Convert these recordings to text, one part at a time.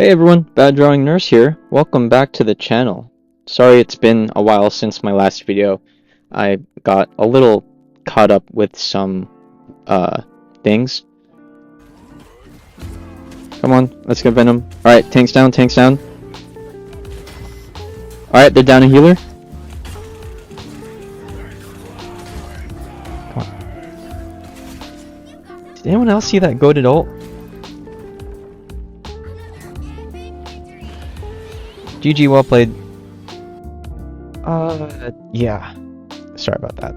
Hey everyone, Bad Drawing Nurse here. Welcome back to the channel. Sorry it's been a while since my last video. I got a little caught up with some things. Come on, let's get Venom. Alright, tanks down, tanks down. Alright, they're down a healer. Come on. Did anyone else see that goated ult? GG, well played. Yeah. Sorry about that.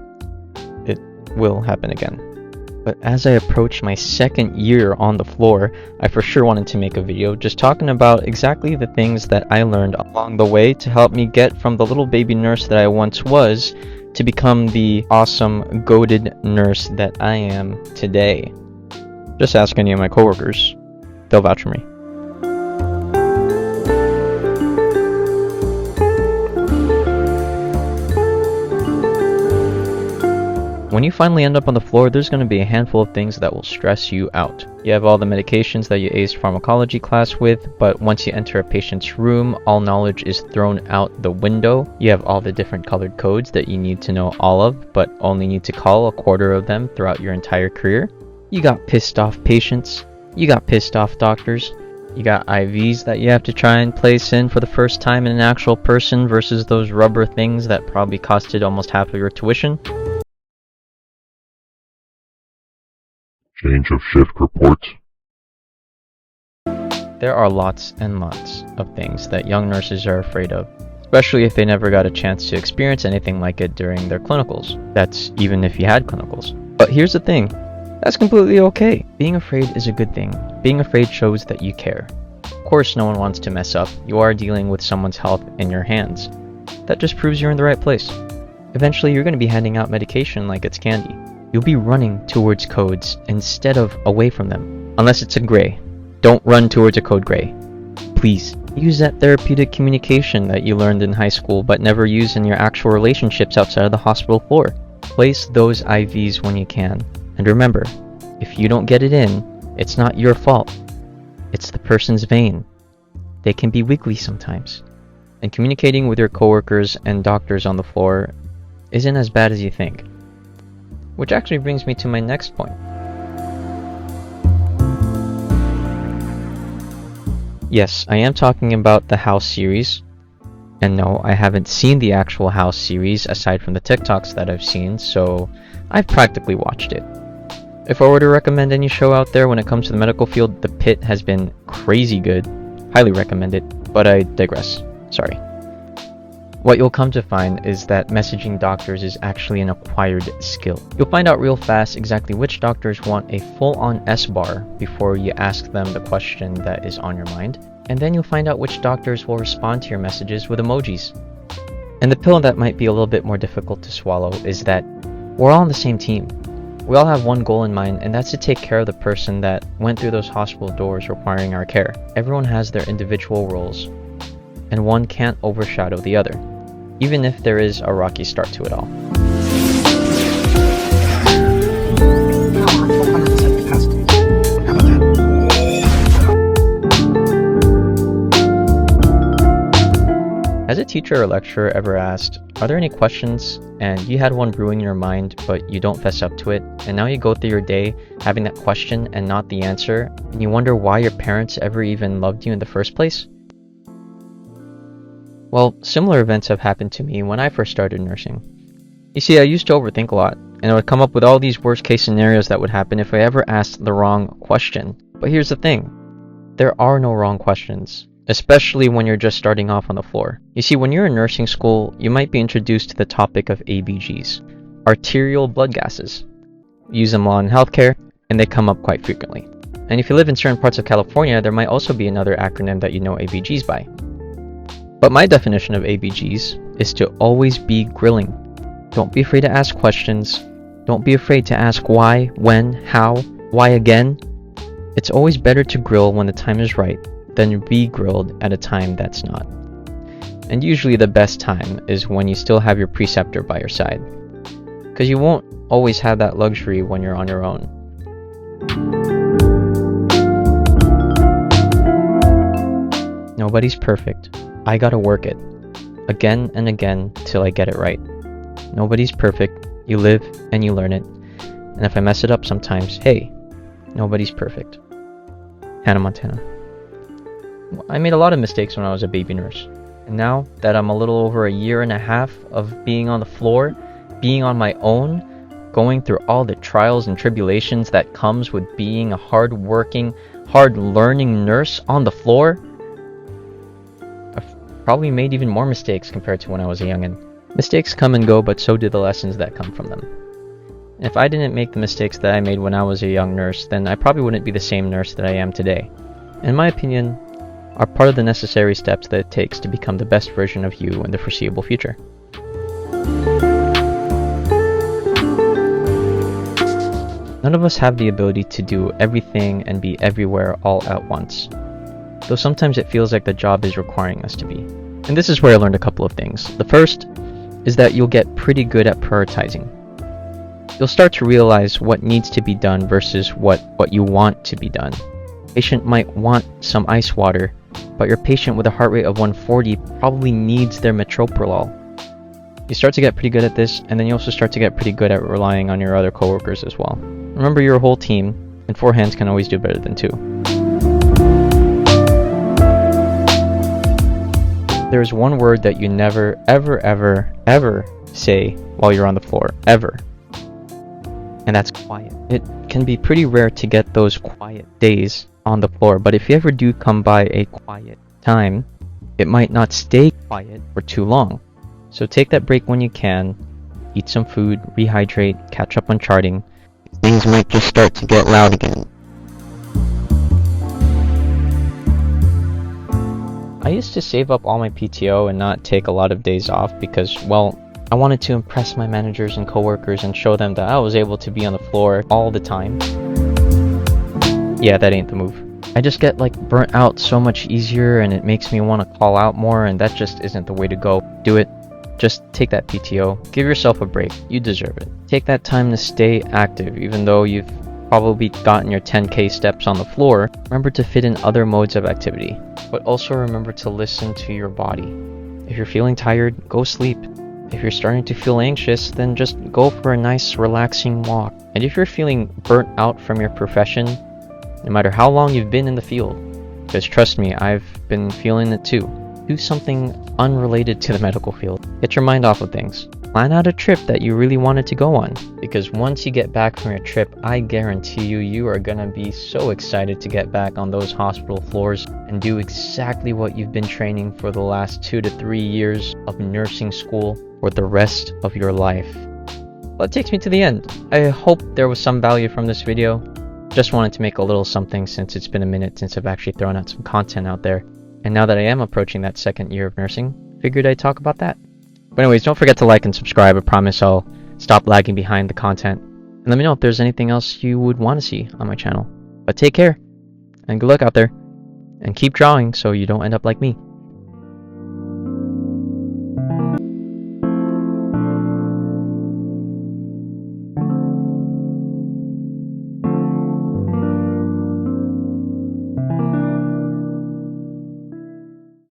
It will happen again. But as I approach my second year on the floor, I for sure wanted to make a video just talking about exactly the things that I learned along the way to help me get from the little baby nurse that I once was to become the awesome, goated nurse that I am today. Just ask any of my coworkers. They'll vouch for me. When you finally end up on the floor, there's going to be a handful of things that will stress you out. You have all the medications that you aced pharmacology class with, but once you enter a patient's room, all knowledge is thrown out the window. You have all the different colored codes that you need to know all of, but only need to call a quarter of them throughout your entire career. You got pissed off patients. You got pissed off doctors. You got IVs that you have to try and place in for the first time in an actual person versus those rubber things that probably costed almost half of your tuition. Change of shift reports. There are lots and lots of things that young nurses are afraid of, especially if they never got a chance to experience anything like it during their clinicals. That's even if you had clinicals. But here's the thing, that's completely okay. Being afraid is a good thing. Being afraid shows that you care. Of course, no one wants to mess up. You are dealing with someone's health in your hands. That just proves you're in the right place. Eventually, you're going to be handing out medication like it's candy. You'll be running towards codes instead of away from them. Unless it's a gray. Don't run towards a code gray. Please, use that therapeutic communication that you learned in high school but never use in your actual relationships outside of the hospital floor. Place those IVs when you can. And remember, if you don't get it in, it's not your fault. It's the person's vein. They can be wiggly sometimes. And communicating with your coworkers and doctors on the floor isn't as bad as you think. Which actually brings me to my next point. Yes, I am talking about the House series. And no, I haven't seen the actual House series aside from the TikToks that I've seen, so I've practically watched it. If I were to recommend any show out there when it comes to the medical field, The Pit has been crazy good. Highly recommend it, but I digress. Sorry. What you'll come to find is that messaging doctors is actually an acquired skill. You'll find out real fast exactly which doctors want a full-on S-bar before you ask them the question that is on your mind, and then you'll find out which doctors will respond to your messages with emojis. And the pill that might be a little bit more difficult to swallow is that we're all on the same team. We all have one goal in mind, and that's to take care of the person that went through those hospital doors requiring our care. Everyone has their individual roles, and one can't overshadow the other, even if there is a rocky start to it all. Has a teacher or lecturer ever asked, are there any questions, and you had one brewing in your mind but you don't fess up to it, and now you go through your day having that question and not the answer, and you wonder why your parents ever even loved you in the first place? Well, similar events have happened to me when I first started nursing. You see, I used to overthink a lot, and I would come up with all these worst case scenarios that would happen if I ever asked the wrong question. But here's the thing, there are no wrong questions, especially when you're just starting off on the floor. You see, when you're in nursing school, you might be introduced to the topic of ABGs, arterial blood gases. We use them a lot in healthcare, and they come up quite frequently. And if you live in certain parts of California, there might also be another acronym that you know ABGs by. But my definition of ABGs is to always be grilling. Don't be afraid to ask questions. Don't be afraid to ask why, when, how, why again. It's always better to grill when the time is right than be grilled at a time that's not. And usually the best time is when you still have your preceptor by your side, because you won't always have that luxury when you're on your own. Nobody's perfect. I gotta work it. Again and again till I get it right. Nobody's perfect. You live and you learn it. And if I mess it up sometimes, hey, nobody's perfect. Hannah Montana. I made a lot of mistakes when I was a baby nurse. And now that I'm a little over a year and a half of being on the floor, being on my own, going through all the trials and tribulations that comes with being a hard-working, hard-learning nurse on the floor, I've probably made even more mistakes compared to when I was a youngin'. Mistakes come and go, but so do the lessons that come from them. And if I didn't make the mistakes that I made when I was a young nurse, then I probably wouldn't be the same nurse that I am today. In my opinion, are part of the necessary steps that it takes to become the best version of you in the foreseeable future. None of us have the ability to do everything and be everywhere all at once, though sometimes it feels like the job is requiring us to be. And this is where I learned a couple of things. The first is that you'll get pretty good at prioritizing. You'll start to realize what needs to be done versus what you want to be done. A patient might want some ice water, but your patient with a heart rate of 140 probably needs their metoprolol. You start to get pretty good at this, and then you also start to get pretty good at relying on your other coworkers as well. Remember, you're a whole team, and 4 hands can always do better than 2. There's one word that you never, ever say while you're on the floor, ever. And that's quiet. It can be pretty rare to get those quiet days on the floor, but if you ever do come by a quiet time, it might not stay quiet for too long. So take that break when you can, eat some food, rehydrate, catch up on charting. Things might just start to get loud again. I used to save up all my PTO and not take a lot of days off because, well, I wanted to impress my managers and coworkers and show them that I was able to be on the floor all the time. Yeah, that ain't the move. I just get burnt out so much easier, and it makes me want to call out more, and that just isn't the way to go. Do it. Just take that PTO. Give yourself a break. You deserve it. Take that time to stay active, even though you've probably gotten your 10K steps on the floor. Remember to fit in other modes of activity, but also remember to listen to your body. If you're feeling tired, go sleep. If you're starting to feel anxious, then just go for a nice relaxing walk. And if you're feeling burnt out from your profession, no matter how long you've been in the field, because trust me, I've been feeling it too, do something unrelated to the medical field. Get your mind off of things. Plan out a trip that you really wanted to go on, because once you get back from your trip, I guarantee you are gonna be so excited to get back on those hospital floors and do exactly what you've been training for the last 2 to 3 years of nursing school for the rest of your life. Well, that takes me to the end. I hope there was some value from this video. Just wanted to make a little something since it's been a minute since I've actually thrown out some content out there. And now that I am approaching that 2nd year of nursing, figured I'd talk about that. But anyways, don't forget to like and subscribe. I promise I'll stop lagging behind the content. And let me know if there's anything else you would want to see on my channel. But take care, and good luck out there. And keep drawing so you don't end up like me.